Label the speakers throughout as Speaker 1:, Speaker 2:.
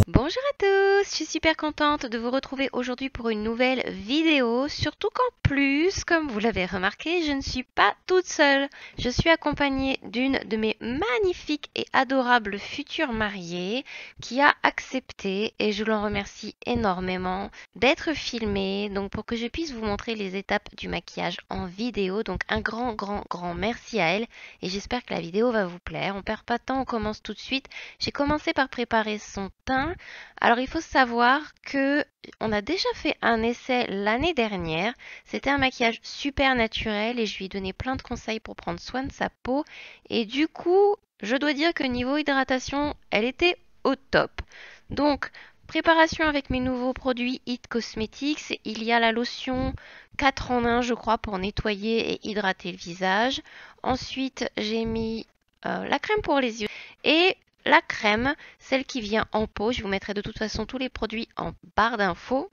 Speaker 1: Bonjour à tous, je suis super contente de vous retrouver aujourd'hui pour une nouvelle vidéo, surtout qu'en plus, comme vous l'avez remarqué, je ne suis pas toute seule. Je suis accompagnée d'une de mes magnifiques et adorables futures mariées qui a accepté, et je l'en remercie énormément, d'être filmée, donc pour que je puisse vous montrer les étapes du maquillage en vidéo. Donc un grand merci à elle et j'espère que la vidéo va vous plaire. On perd pas de temps, on commence tout de suite. J'ai commencé par préparer son teint. Alors il faut savoir que on a déjà fait un essai l'année dernière. C'était un maquillage super naturel et je lui ai donné plein de conseils pour prendre soin de sa peau. Et du coup, je dois dire que niveau hydratation, elle était au top. Donc, préparation avec mes nouveaux produits It Cosmetics. Il y a la lotion 4 en 1, je crois, pour nettoyer et hydrater le visage. Ensuite, j'ai mis la crème pour les yeux et la crème, celle qui vient en pot. Je vous mettrai de toute façon tous les produits en barre d'infos.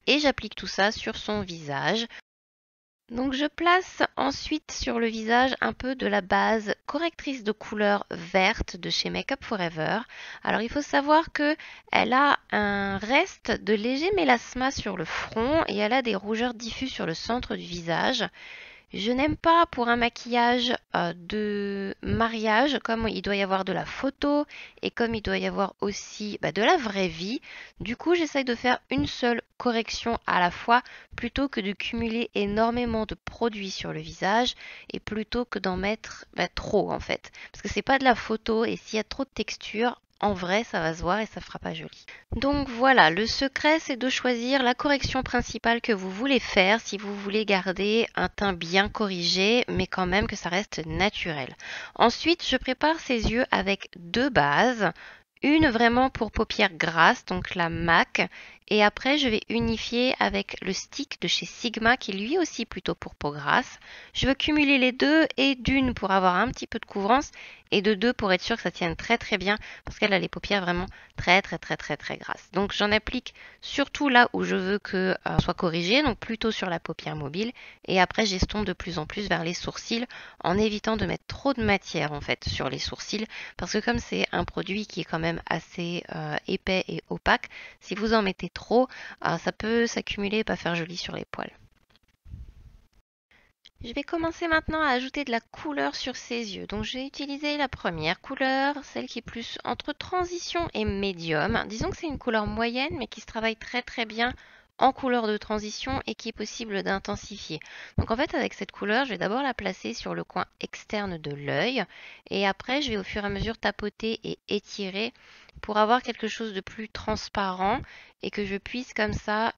Speaker 1: Et j'applique tout ça sur son visage. Donc je place ensuite sur le visage un peu de la base correctrice de couleur verte de chez Make Up Forever. Alors il faut savoir que elle a un reste de léger mélasma sur le front et elle a des rougeurs diffuses sur le centre du visage. Je n'aime pas pour un maquillage de mariage, comme il doit y avoir de la photo et comme il doit y avoir aussi de la vraie vie. Du coup, j'essaye de faire une seule correction à la fois plutôt que de cumuler énormément de produits sur le visage et plutôt que d'en mettre trop en fait. Parce que c'est pas de la photo et s'il y a trop de texture, en vrai, ça va se voir et ça fera pas joli. Donc voilà, le secret c'est de choisir la correction principale que vous voulez faire si vous voulez garder un teint bien corrigé mais quand même que ça reste naturel. Ensuite, je prépare ses yeux avec deux bases. Une vraiment pour paupières grasses, donc la MAC. Et après, je vais unifier avec le stick de chez Sigma, qui lui aussi plutôt pour peau grasse. Je veux cumuler les deux et d'une pour avoir un petit peu de couvrance et de deux pour être sûr que ça tienne très bien parce qu'elle a les paupières vraiment très grasses. Donc j'en applique surtout là où je veux que soit corrigé, donc plutôt sur la paupière mobile. Et après, j'estompe de plus en plus vers les sourcils en évitant de mettre trop de matière en fait sur les sourcils parce que comme c'est un produit qui est quand même assez épais et opaque, si vous en mettez trop, ça peut s'accumuler et pas faire joli sur les poils. Je vais commencer maintenant à ajouter de la couleur sur ses yeux. Donc je vais utiliser la première couleur, celle qui est plus entre transition et médium. Disons que c'est une couleur moyenne mais qui se travaille très bien en couleur de transition et qui est possible d'intensifier. Donc en fait avec cette couleur, je vais d'abord la placer sur le coin externe de l'œil et après je vais au fur et à mesure tapoter et étirer pour avoir quelque chose de plus transparent et que je puisse comme ça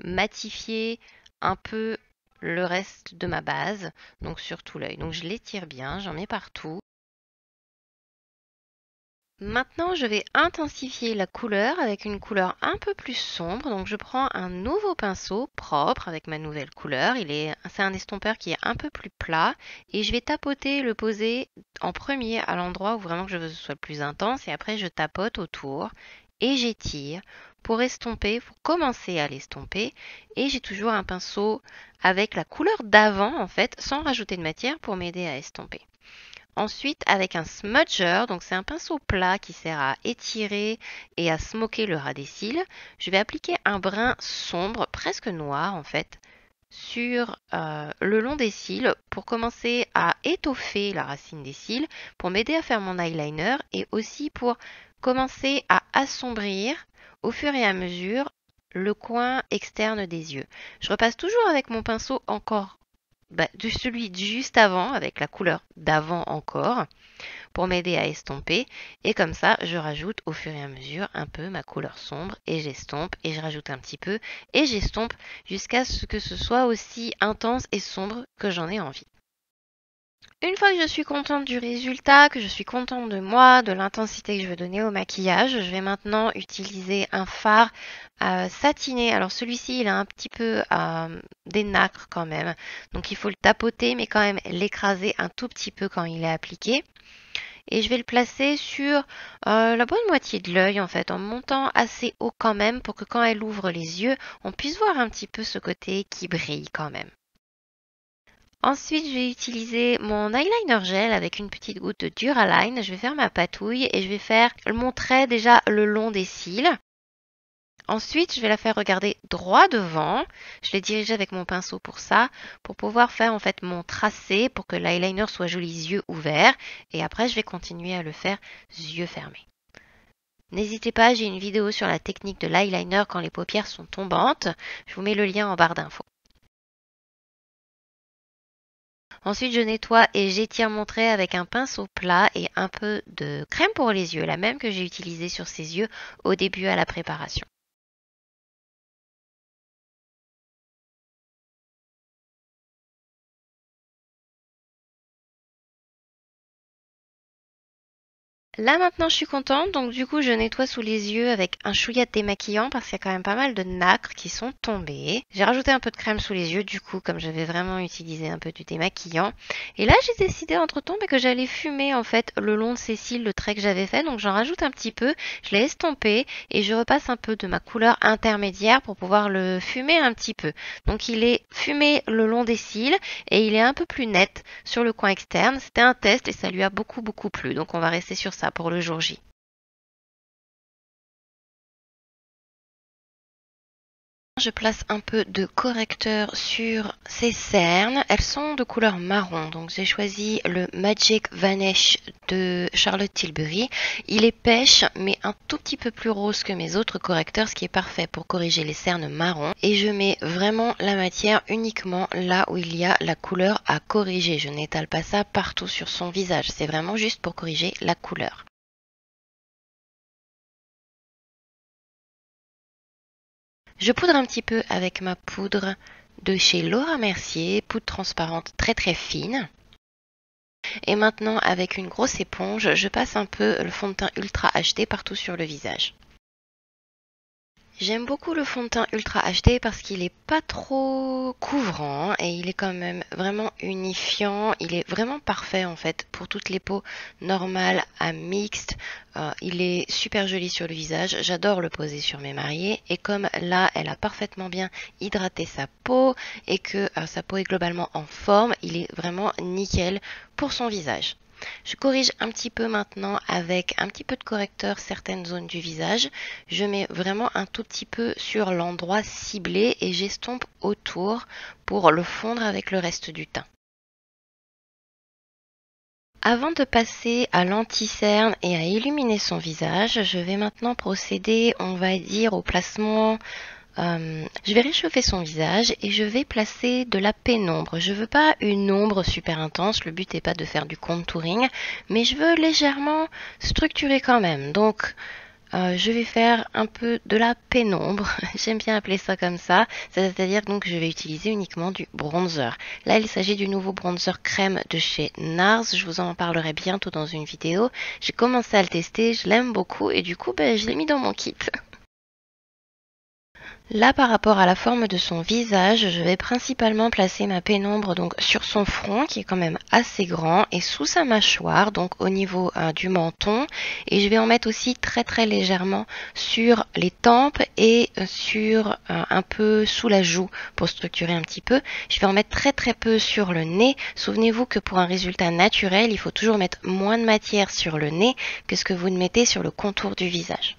Speaker 1: matifier un peu le reste de ma base, donc sur tout l'œil. Donc je l'étire bien, j'en mets partout. Maintenant, je vais intensifier la couleur avec une couleur un peu plus sombre. Donc je prends un nouveau pinceau propre avec ma nouvelle couleur. C'est un estompeur qui est un peu plus plat et je vais tapoter, le poser en premier à l'endroit où vraiment je veux que ce soit le plus intense et après je tapote autour et j'étire pour estomper, pour commencer à l'estomper. Et j'ai toujours un pinceau avec la couleur d'avant en fait, sans rajouter de matière pour m'aider à estomper. Ensuite, avec un smudger, donc c'est un pinceau plat qui sert à étirer et à smoker le ras des cils, je vais appliquer un brin sombre, presque noir en fait, sur le long des cils pour commencer à étoffer la racine des cils, pour m'aider à faire mon eyeliner et aussi pour commencer à assombrir au fur et à mesure le coin externe des yeux. Je repasse toujours avec mon pinceau encore de celui juste avant, avec la couleur d'avant encore, pour m'aider à estomper. Et comme ça, je rajoute au fur et à mesure un peu ma couleur sombre et j'estompe et je rajoute un petit peu et j'estompe jusqu'à ce que ce soit aussi intense et sombre que j'en ai envie. Une fois que je suis contente du résultat, que je suis contente de moi, de l'intensité que je veux donner au maquillage, je vais maintenant utiliser un fard satiné. Alors celui-ci, il a un petit peu des nacres quand même. Donc il faut le tapoter, mais quand même l'écraser un tout petit peu quand il est appliqué. Et je vais le placer sur la bonne moitié de l'œil en fait, en montant assez haut quand même pour que quand elle ouvre les yeux, on puisse voir un petit peu ce côté qui brille quand même. Ensuite, je vais utiliser mon eyeliner gel avec une petite goutte de Duraline. Je vais faire ma patouille et je vais faire mon trait déjà le long des cils. Ensuite, je vais la faire regarder droit devant. Je l'ai dirigée avec mon pinceau pour ça, pour pouvoir faire en fait mon tracé pour que l'eyeliner soit joli yeux ouverts. Et après, je vais continuer à le faire yeux fermés. N'hésitez pas, j'ai une vidéo sur la technique de l'eyeliner quand les paupières sont tombantes. Je vous mets le lien en barre d'infos. Ensuite, je nettoie et j'étire mon trait avec un pinceau plat et un peu de crème pour les yeux, la même que j'ai utilisée sur ses yeux au début à la préparation. Là maintenant je suis contente, donc du coup je nettoie sous les yeux avec un chouïa de démaquillant parce qu'il y a quand même pas mal de nacres qui sont tombées. J'ai rajouté un peu de crème sous les yeux du coup comme j'avais vraiment utilisé un peu du démaquillant. Et là j'ai décidé entre temps que j'allais fumer en fait le long de ces cils le trait que j'avais fait, donc j'en rajoute un petit peu, je l'ai estompé et je repasse un peu de ma couleur intermédiaire pour pouvoir le fumer un petit peu. Donc il est fumé le long des cils et il est un peu plus net sur le coin externe. C'était un test et ça lui a beaucoup plu, donc on va rester sur ça pour le jour J. Je place un peu de correcteur sur ces cernes. Elles sont de couleur marron, donc j'ai choisi le Magic Vanish de Charlotte Tilbury. Il est pêche, mais un tout petit peu plus rose que mes autres correcteurs, ce qui est parfait pour corriger les cernes marron. Et je mets vraiment la matière uniquement là où il y a la couleur à corriger. Je n'étale pas ça partout sur son visage. C'est vraiment juste pour corriger la couleur. Je poudre un petit peu avec ma poudre de chez Laura Mercier, poudre transparente très fine. Et maintenant, avec une grosse éponge, je passe un peu le fond de teint Ultra HD partout sur le visage. J'aime beaucoup le fond de teint Ultra HD parce qu'il est pas trop couvrant et il est quand même vraiment unifiant. Il est vraiment parfait en fait pour toutes les peaux normales à mixtes. Il est super joli sur le visage. J'adore le poser sur mes mariés et comme là elle a parfaitement bien hydraté sa peau et que sa peau est globalement en forme, il est vraiment nickel pour son visage. Je corrige un petit peu maintenant avec un petit peu de correcteur certaines zones du visage. Je mets vraiment un tout petit peu sur l'endroit ciblé et j'estompe autour pour le fondre avec le reste du teint. Avant de passer à l'anti-cerne et à illuminer son visage, je vais maintenant procéder, on va dire, au placement. Je vais réchauffer son visage et je vais placer de la pénombre. Je veux pas une ombre super intense, le but n'est pas de faire du contouring, mais je veux légèrement structurer quand même. Donc je vais faire un peu de la pénombre, j'aime bien appeler ça comme ça, c'est-à-dire donc je vais utiliser uniquement du bronzer. Là il s'agit du nouveau bronzer crème de chez NARS, je vous en parlerai bientôt dans une vidéo. J'ai commencé à le tester, je l'aime beaucoup et du coup je l'ai mis dans mon kit. Là, par rapport à la forme de son visage, je vais principalement placer ma pénombre donc sur son front qui est quand même assez grand et sous sa mâchoire, donc au niveau du menton. Et je vais en mettre aussi très légèrement sur les tempes et sur un peu sous la joue pour structurer un petit peu. Je vais en mettre très peu sur le nez. Souvenez-vous que pour un résultat naturel, il faut toujours mettre moins de matière sur le nez que ce que vous mettez sur le contour du visage.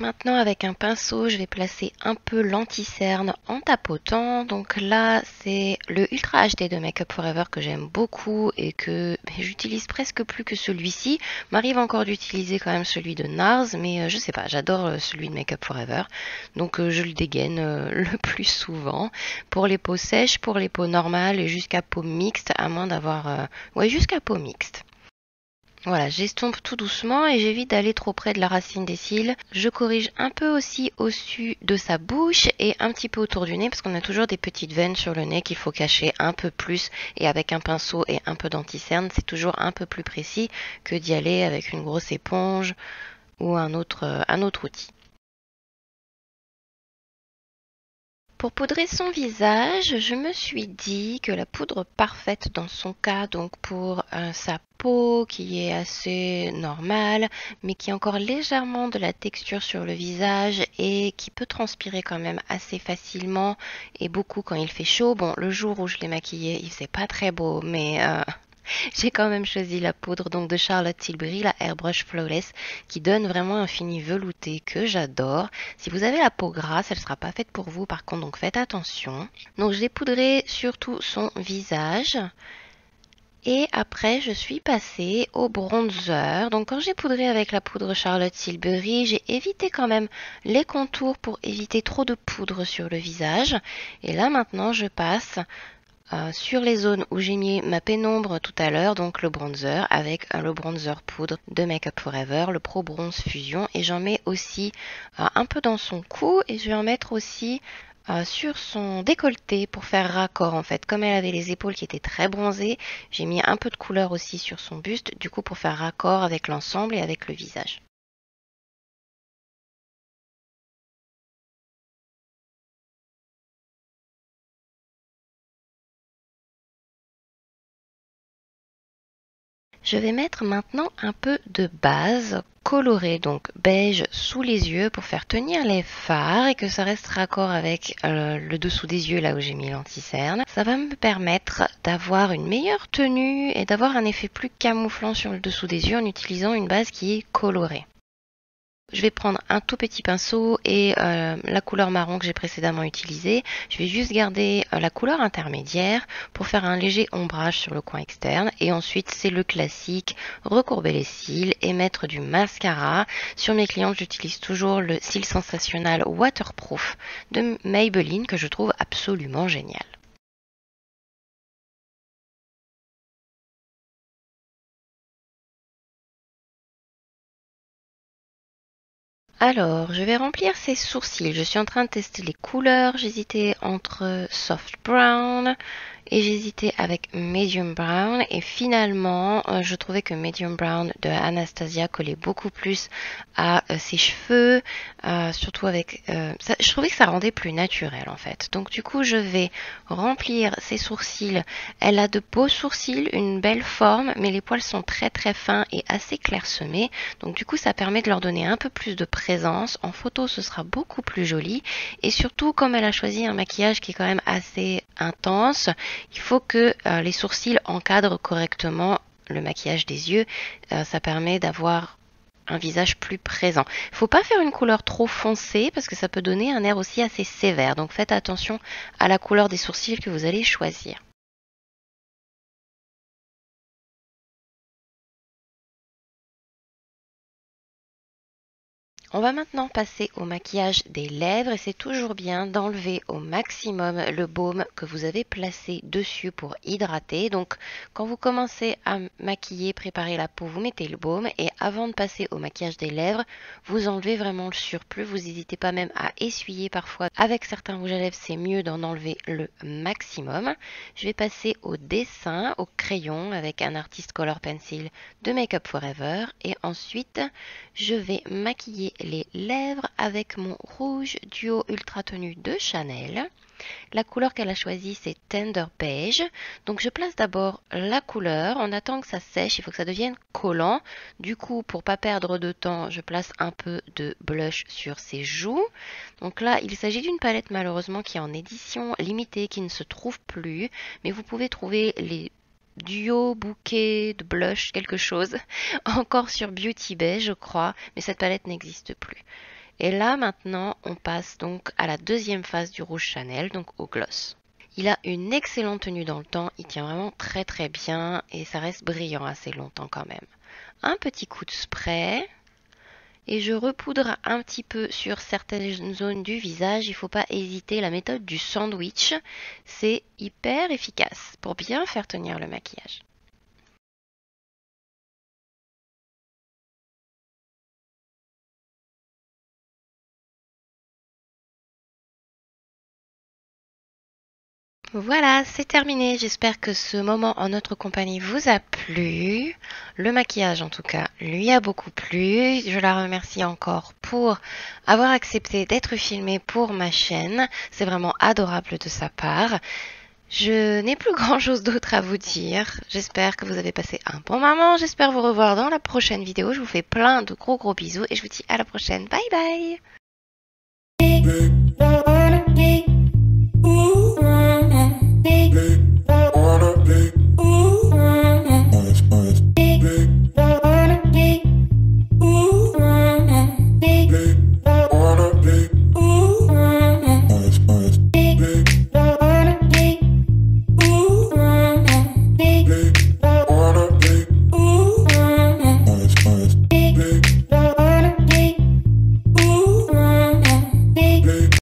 Speaker 1: Maintenant, avec un pinceau, je vais placer un peu l'anti-cerne en tapotant. Donc là, c'est le Ultra HD de Make Up For Ever que j'aime beaucoup et que j'utilise presque plus que celui-ci. M'arrive encore d'utiliser quand même celui de NARS, mais je sais pas, j'adore celui de Make Up For Ever. Donc je le dégaine le plus souvent. Pour les peaux sèches, pour les peaux normales et jusqu'à peau mixte, à moins d'avoir... ouais, jusqu'à peau mixte. Voilà, j'estompe tout doucement et j'évite d'aller trop près de la racine des cils. Je corrige un peu aussi au-dessus de sa bouche et un petit peu autour du nez parce qu'on a toujours des petites veines sur le nez qu'il faut cacher un peu plus et avec un pinceau et un peu d'anti-cerne, c'est toujours un peu plus précis que d'y aller avec une grosse éponge ou un autre outil. Pour poudrer son visage, je me suis dit que la poudre parfaite dans son cas, donc pour sa peau qui est assez normale, mais qui a encore légèrement de la texture sur le visage et qui peut transpirer quand même assez facilement et beaucoup quand il fait chaud. Bon, le jour où je l'ai maquillée, il faisait pas très beau, mais j'ai quand même choisi la poudre donc de Charlotte Tilbury, la Airbrush Flawless, qui donne vraiment un fini velouté que j'adore. Si vous avez la peau grasse, elle ne sera pas faite pour vous par contre, donc faites attention. Donc je l'ai poudré sur tout son visage. Et après, je suis passée au bronzer. Donc quand j'ai poudré avec la poudre Charlotte Tilbury, j'ai évité quand même les contours pour éviter trop de poudre sur le visage. Et là maintenant, je passe sur les zones où j'ai mis ma pénombre tout à l'heure, donc le bronzer avec le bronzer poudre de Make Up For Ever, le Pro Bronze Fusion, et j'en mets aussi un peu dans son cou et je vais en mettre aussi sur son décolleté pour faire raccord en fait. Comme elle avait les épaules qui étaient très bronzées, j'ai mis un peu de couleur aussi sur son buste, du coup pour faire raccord avec l'ensemble et avec le visage. Je vais mettre maintenant un peu de base colorée, donc beige sous les yeux pour faire tenir les fards et que ça reste raccord avec le dessous des yeux là où j'ai mis l'anti-cerne. Ça va me permettre d'avoir une meilleure tenue et d'avoir un effet plus camouflant sur le dessous des yeux en utilisant une base qui est colorée. Je vais prendre un tout petit pinceau et la couleur marron que j'ai précédemment utilisée. Je vais juste garder la couleur intermédiaire pour faire un léger ombrage sur le coin externe. Et ensuite, c'est le classique, recourber les cils et mettre du mascara. Sur mes clientes, j'utilise toujours le cil sensationnel waterproof de Maybelline que je trouve absolument génial. Alors, je vais remplir ses sourcils. Je suis en train de tester les couleurs. J'hésitais entre soft brown et j'hésitais avec medium brown. Et finalement, je trouvais que medium brown de Anastasia collait beaucoup plus à ses cheveux, surtout avec. Je trouvais que ça rendait plus naturel en fait. Donc du coup, je vais remplir ses sourcils. Elle a de beaux sourcils, une belle forme, mais les poils sont très très fins et assez clairsemés. Donc du coup, ça permet de leur donner un peu plus de présence. En photo, ce sera beaucoup plus joli. Et surtout, comme elle a choisi un maquillage qui est quand même assez intense, il faut que les sourcils encadrent correctement le maquillage des yeux. Ça permet d'avoir un visage plus présent. Il ne faut pas faire une couleur trop foncée parce que ça peut donner un air aussi assez sévère. Donc faites attention à la couleur des sourcils que vous allez choisir. On va maintenant passer au maquillage des lèvres et c'est toujours bien d'enlever au maximum le baume que vous avez placé dessus pour hydrater. Donc quand vous commencez à maquiller, préparer la peau, vous mettez le baume et avant de passer au maquillage des lèvres, vous enlevez vraiment le surplus. Vous n'hésitez pas même à essuyer parfois. Avec certains rouges à lèvres, c'est mieux d'en enlever le maximum. Je vais passer au dessin, au crayon avec un Artist Color Pencil de Make Up For Ever et ensuite je vais maquiller les lèvres avec mon rouge duo ultra tenue de Chanel. La couleur qu'elle a choisie, c'est Tender Beige. Donc je place d'abord la couleur. On attend que ça sèche. Il faut que ça devienne collant. Du coup, pour pas perdre de temps, je place un peu de blush sur ses joues. Donc là, il s'agit d'une palette malheureusement qui est en édition limitée, qui ne se trouve plus. Mais vous pouvez trouver les duo, bouquet de blush, quelque chose, encore sur Beauty Bay, je crois, mais cette palette n'existe plus. Et là, maintenant, on passe donc à la deuxième phase du rouge Chanel, donc au gloss. Il a une excellente tenue dans le temps, il tient vraiment très très bien et ça reste brillant assez longtemps quand même. Un petit coup de spray, et je repoudre un petit peu sur certaines zones du visage. Il ne faut pas hésiter, la méthode du sandwich, c'est hyper efficace pour bien faire tenir le maquillage. Voilà, c'est terminé. J'espère que ce moment en notre compagnie vous a plu. Le maquillage, en tout cas, lui a beaucoup plu. Je la remercie encore pour avoir accepté d'être filmée pour ma chaîne. C'est vraiment adorable de sa part. Je n'ai plus grand-chose d'autre à vous dire. J'espère que vous avez passé un bon moment. J'espère vous revoir dans la prochaine vidéo. Je vous fais plein de gros bisous et je vous dis à la prochaine. Bye bye!